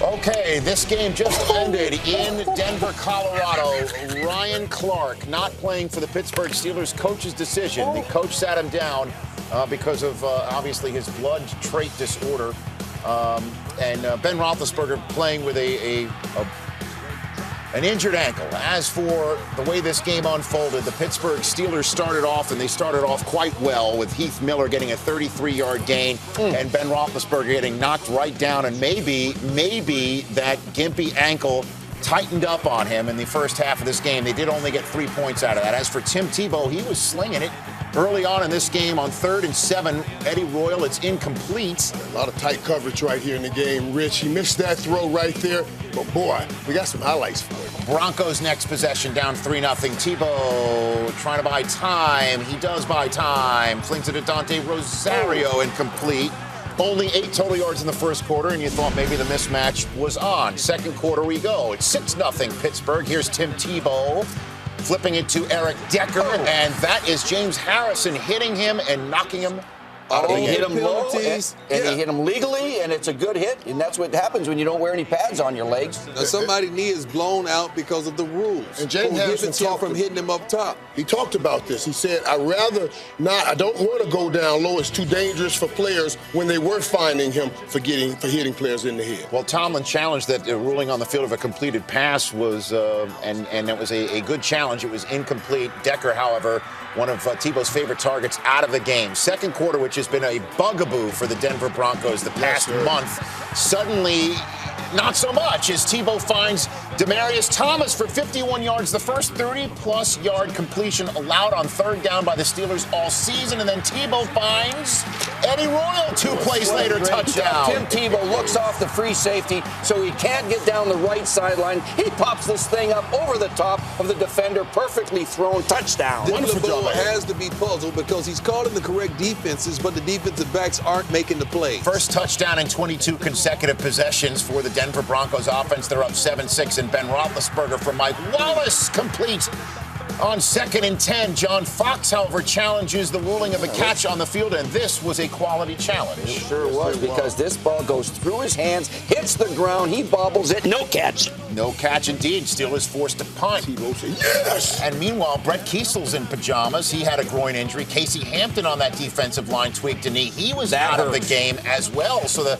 Okay, this game just ended in Denver, Colorado. Ryan Clark not playing for the Pittsburgh Steelers. Coach's decision. The coach sat him down because of, obviously, his blood trait disorder. And Ben Roethlisberger playing with an injured ankle. As for the way this game unfolded, the Pittsburgh Steelers started off quite well, with Heath Miller getting a 33-yard gain and Ben Roethlisberger getting knocked right down, and maybe that gimpy ankle tightened up on him in the first half of this game. They did only get 3 points out of that. As for Tim Tebow, he was slinging it early on in this game on 3rd and 7. Eddie Royal, it's incomplete. A lot of tight coverage right here in the game, Rich. He missed that throw right there. But, boy, we got some highlights for you. Broncos next possession, down 3-0. Tebow trying to buy time. He does buy time. Flings it to Dante Rosario, incomplete. Only 8 total yards in the first quarter, and you thought maybe the mismatch was on. Second quarter we go. It's 6-0 Pittsburgh. Here's Tim Tebow flipping it to Eric Decker, and that is James Harrison hitting him and knocking him out of the game. He hit him low, and he hit him legally, and it's a good hit, and that's what happens when you don't wear any pads on your legs. Now, somebody's knee is blown out because of the rules. And James Harrison talked from hitting him up top. He talked about this. He said, I don't want to go down low. It's too dangerous for players, when they were finding him for hitting players in the head. Well, Tomlin challenged that ruling on the field of a completed pass was, and it was a good challenge. It was incomplete. Decker, however, one of Tebow's favorite targets, out of the game. Second quarter, which has been a bugaboo for the Denver Broncos the past month, suddenly not so much, as Tebow finds Demaryius Thomas for 51 yards, the first 30-plus yard completion allowed on 3rd down by the Steelers all season. And then Tebow finds Eddie Royal 2 plays later, touchdown. Tim Tebow looks off the free safety, so he can't get down the right sideline. He pops this thing up over the top of the defender, perfectly thrown, touchdown. Tebow has to be puzzled because he's calling the correct defenses, but the defensive backs aren't making the plays. First touchdown in 22 consecutive possessions for the Denver Broncos offense. They're up 7-6, and Ben Roethlisberger from Mike Wallace complete on 2nd and 10. John Fox, however, challenges the ruling of a catch on the field, and this was a quality challenge. It sure was, because this ball goes through his hands, hits the ground, he bobbles it, no catch. No catch indeed. Steelers forced to punt. Tebow said, yes! And meanwhile, Brett Kiesel's in pajamas. He had a groin injury. Casey Hampton on that defensive line tweaked a knee. He was out of the game as well. So the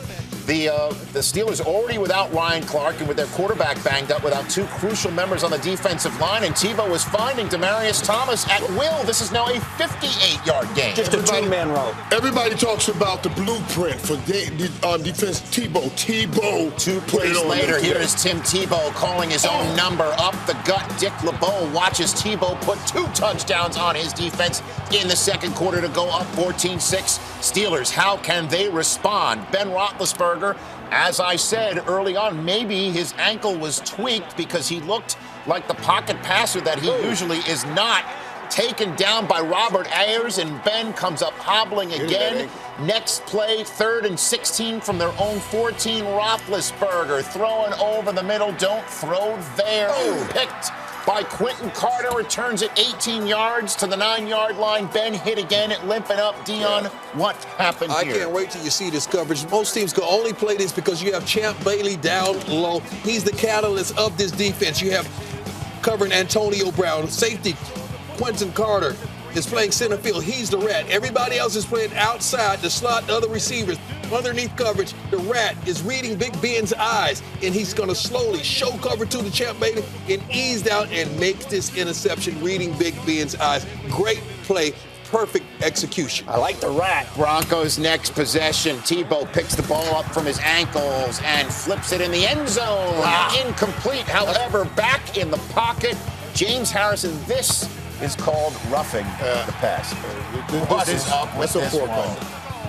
Steelers already without Ryan Clark, and with their quarterback banged up, without 2 crucial members on the defensive line, and Tebow was finding Demaryius Thomas at will. This is now a 58-yard game. Just a 2-man row. Everybody talks about the blueprint for defense. Tebow. 2 plays later, here is Tim Tebow calling his own number up the gut. Dick LeBeau watches Tebow put 2 touchdowns on his defense in the second quarter to go up 14-6. Steelers, how can they respond? Ben Roethlisberger, as I said early on, maybe his ankle was tweaked because he looked like the pocket passer that he usually is not. Taken down by Robert Ayers, and Ben comes up hobbling again. Next play, 3rd and 16 from their own 14. Roethlisberger throwing over the middle. Don't throw there. Picked by Quentin Carter, returns it 18 yards to the 9-yard line. Ben hit again at limping up. Dion, what happened here? I can't wait till you see this coverage. Most teams can only play this because you have Champ Bailey down low. He's the catalyst of this defense. You have covering Antonio Brown, safety Quentin Carter is playing center field. He's the rat. Everybody else is playing outside, the slot, the other receivers. Underneath coverage, the rat is reading Big Ben's eyes, and he's going to slowly show cover to the Champ Bailey and ease down and make this interception, reading Big Ben's eyes. Great play. Perfect execution. I like the rat. Broncos next possession. Tebow picks the ball up from his ankles and flips it in the end zone. Incomplete, however, back in the pocket. James Harrison, this is called roughing the pass. What is up with this one?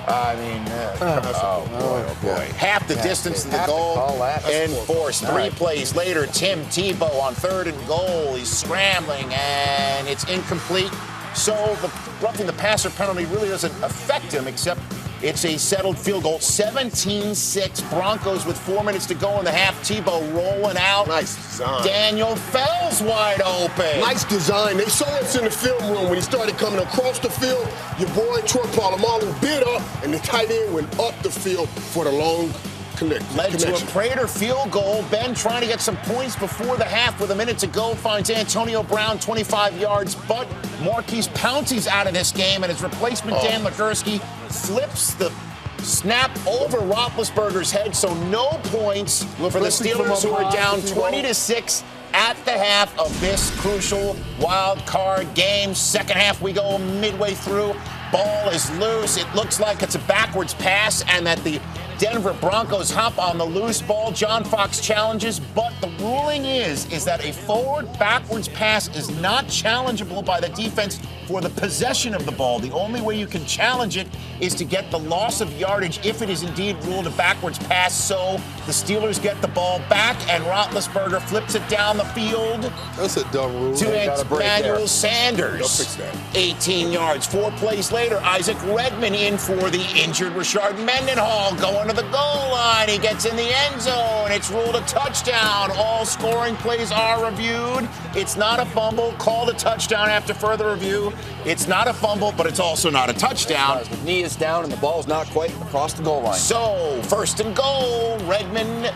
I mean, oh boy. Half the distance to the goal enforced. 3 plays later, Tim Tebow on 3rd and goal. He's scrambling, and it's incomplete. So the roughing the passer penalty really doesn't affect him, except it's a settled field goal. 17-6. Broncos with 4 minutes to go in the half. Tebow rolling out. Nice design. Daniel Fells wide open. Nice design. They saw us in the film room when he started coming across the field. Your boy Troy Polamalu bid up, and the tight end went up the field for the long Led to a Prater field goal. Ben trying to get some points before the half with a minute to go. Finds Antonio Brown 25 yards, but Marquise Pouncey's out of this game, and his replacement, Dan Legursky, flips the snap over Roethlisberger's head, so no points for the Steelers, who are down 20-6 at the half of this crucial wild card game. Second half, we go midway through. Ball is loose. It looks like it's a backwards pass and that the Denver Broncos hop on the loose ball. John Fox challenges, but the ruling is that a forward backwards pass is not challengeable by the defense for the possession of the ball. The only way you can challenge it is to get the loss of yardage if it is indeed ruled a backwards pass. So the Steelers get the ball back, and Roethlisberger flips it down the field. That's a dumb rule. To Emmanuel Sanders. 18 yards. 4 plays later, Isaac Redman in for the injured Rashard Mendenhall going to the goal line. He gets in the end zone. It's ruled a touchdown. All scoring plays are reviewed. It's not a fumble. Called a touchdown after further review. It's not a fumble, but it's also not a touchdown. The knee is down and the ball's not quite across the goal line. So, first and goal. Redman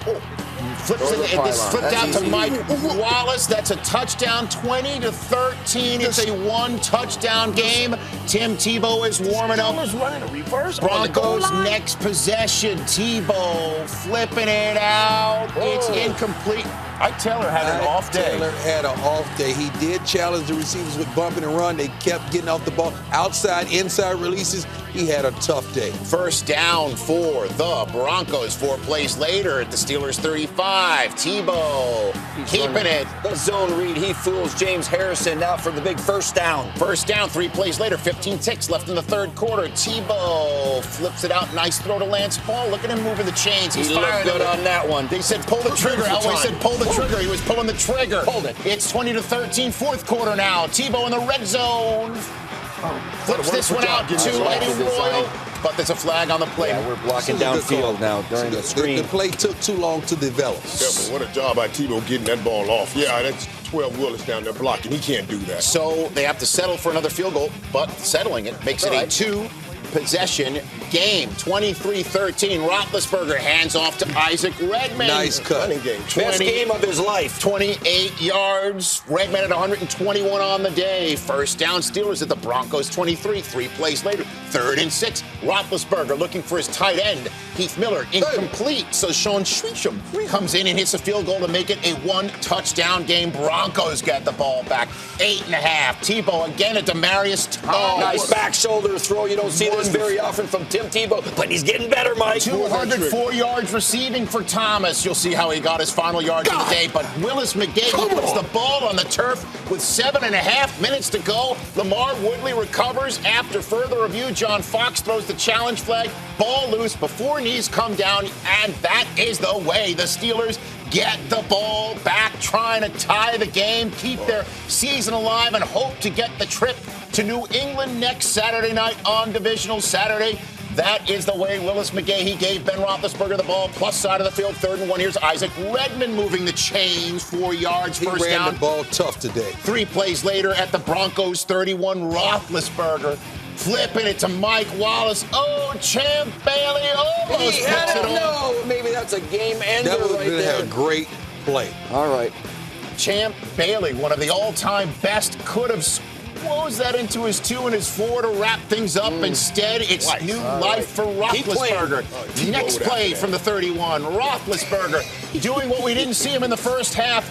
flips it. This flipped out to Mike Wallace. That's a touchdown, 20-13. It's a one-touchdown game. Tim Tebow is warming up. Running a reverse. Broncos next possession. Tebow flipping it out. It's incomplete. Ike Taylor had an off day. Taylor had an off day. He did challenge the receivers with bumping and run. They kept getting off the ball. Outside, inside releases. He had a tough day. First down for the Broncos. 4 plays later at the Steelers 35. Tebow keeping it. The zone read. He fools James Harrison now for the big first down. First down, 3 plays later. 15 ticks left in the third quarter. Tebow flips it out. Nice throw to Lance Ball. Look at him moving the chains. He's firing good on that one. They said pull the trigger. Elway said pull the trigger. He was pulling the trigger. Hold it. It's 20-13. Fourth quarter now. Tebow in the red zone. Flips this one out to Eddie Royal. But there's a flag on the play. Yeah, we're blocking downfield now during the screen. The play took too long to develop. Yeah, what a job by Tebow getting that ball off. Yeah, that's 12 Willis down there blocking. He can't do that. So they have to settle for another field goal, but settling it makes it a 2-possession game. 23-13. Roethlisberger hands off to Isaac Redman. Nice cut. Best game of his life. 28 yards. Redman at 121 on the day. First down, Steelers at the Broncos 23. 3 plays later. 3rd and 6. Roethlisberger looking for his tight end. Heath Miller incomplete. So Sean Schweicham comes in and hits a field goal to make it a 1-touchdown game. Broncos get the ball back. 8.5. Tebow again at Demarius Thomas. Nice back shoulder throw. You don't see this very often from Tim Tebow, but he's getting better, Mike. 204 yards receiving for Thomas. You'll see how he got his final yards of the day. But Willis McGahee puts the ball on the turf with 7.5 minutes to go. Lamar Woodley recovers after further review. John Fox throws the challenge flag. Ball loose before knees come down, and that is the way the Steelers get the ball back, trying to tie the game, keep their season alive, and hope to get the trip to New England next Saturday night on Divisional Saturday. That is the way Willis McGahee gave Ben Roethlisberger the ball, plus side of the field, 3rd and 1. Here's Isaac Redman moving the chains, 4 yards, first down. He ran the ball tough today. 3 plays later at the Broncos 31, Roethlisberger flipping it to Mike Wallace. Oh, Champ Bailey almost puts it on. No, maybe that's a game ender right there. That was a great play. All right. Champ Bailey, one of the all-time best, could have squoze that into his 2 and his 4 to wrap things up. Instead, it's new life for Roethlisberger. Next play from the 31, Roethlisberger doing what we didn't see him in the first half,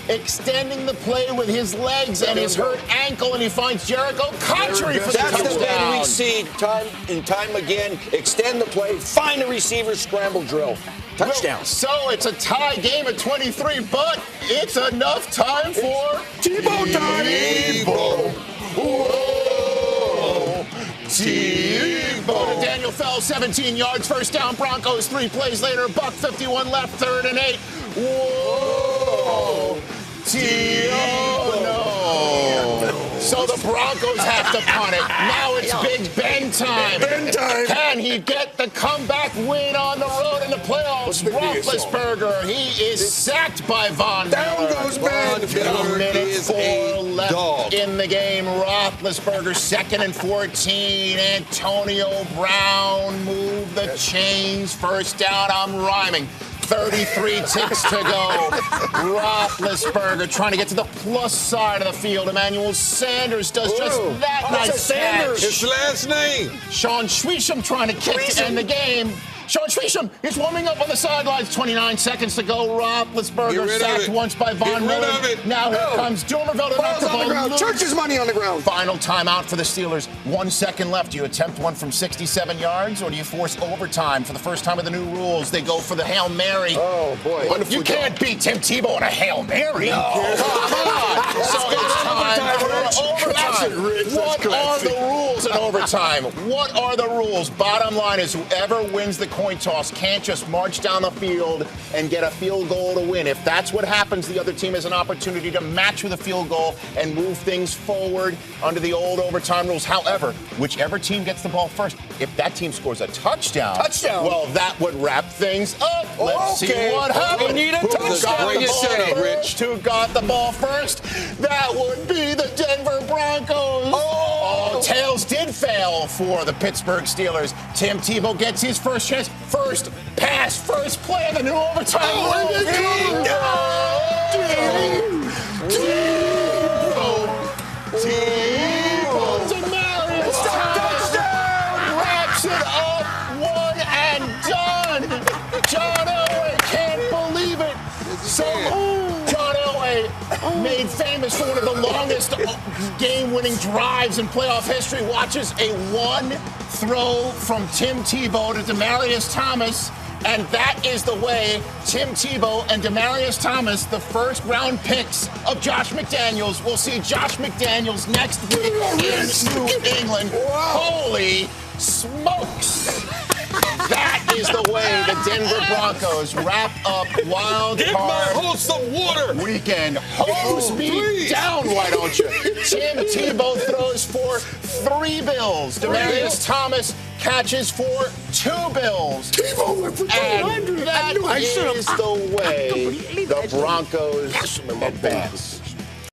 extending the play with his legs and his hurt ankle, and he finds Jericho Cotchery for the touchdown. That's the thing we see time and time again. Extend the play, find the receiver, scramble drill. Touchdown. So it's a tie game at 23, but it's enough time for Tebow time. Tebow. Whoa. Tebow to Daniel Fell, 17 yards, first down. Broncos 3 plays later, $1:51 left, 3rd and 8. Whoa. Tebow. No. So the Broncos have to punt it. Now it's Big Ben time. Ben time. Can he get the comeback win on the road in the playoffs? Roethlisberger, he is sacked by Von Miller. Down goes Ben. A minute 4 left in the game. Roethlisberger, 2nd and 14. Antonio Brown moved the chains. First down, I'm rhyming. 33 ticks to go. Roethlisberger trying to get to the plus side of the field. Emmanuel Sanders does just that. Nice catch. His last name. Sean Schweischem trying to kick to end the game. Sean Schweischem is warming up on the sidelines. 29 seconds to go. Roethlisberger sacked once by Von Miller. Now here comes Dumervil to knock the ball. Church's money on the ground. Final timeout for the Steelers. 1 second left. Do you attempt one from 67 yards, or do you force overtime? For the first time with the new rules, they go for the Hail Mary. Oh, boy. You can't beat Tim Tebow in a Hail Mary. No. Come on. So it's time for overtime. What are the rules in overtime? What are the rules? Bottom line is whoever wins the coin toss can't just march down the field and get a field goal to win. If that's what happens, the other team has an opportunity to match with a field goal and move things forward under the old overtime rules. However, whichever team gets the ball first, if that team scores a touchdown, well, that would wrap things up. Let's see what happens. We need a touchdown. Who got the ball first? That would be the Denver Broncos. Tails did fail for the Pittsburgh Steelers. Tim Tebow gets his first chance. First pass, first play of the new overtime. Tebow. Demarius touchdown. Wraps it up. One and done. John Elway can't believe it. John Elway, made famous for one of the longest game-winning drives in playoff history, watches a one throw from Tim Tebow to Demarius Thomas, and that is the way Tim Tebow and Demarius Thomas, the first-round picks of Josh McDaniels, will see Josh McDaniels next week in New England. Holy smokes! That is the way the Denver Broncos wrap up wild card weekend. Hose me down, why don't you? Tim Tebow throws for 3 bills. Demarius Thomas catches for 2 bills. And that is the way the Broncos advance.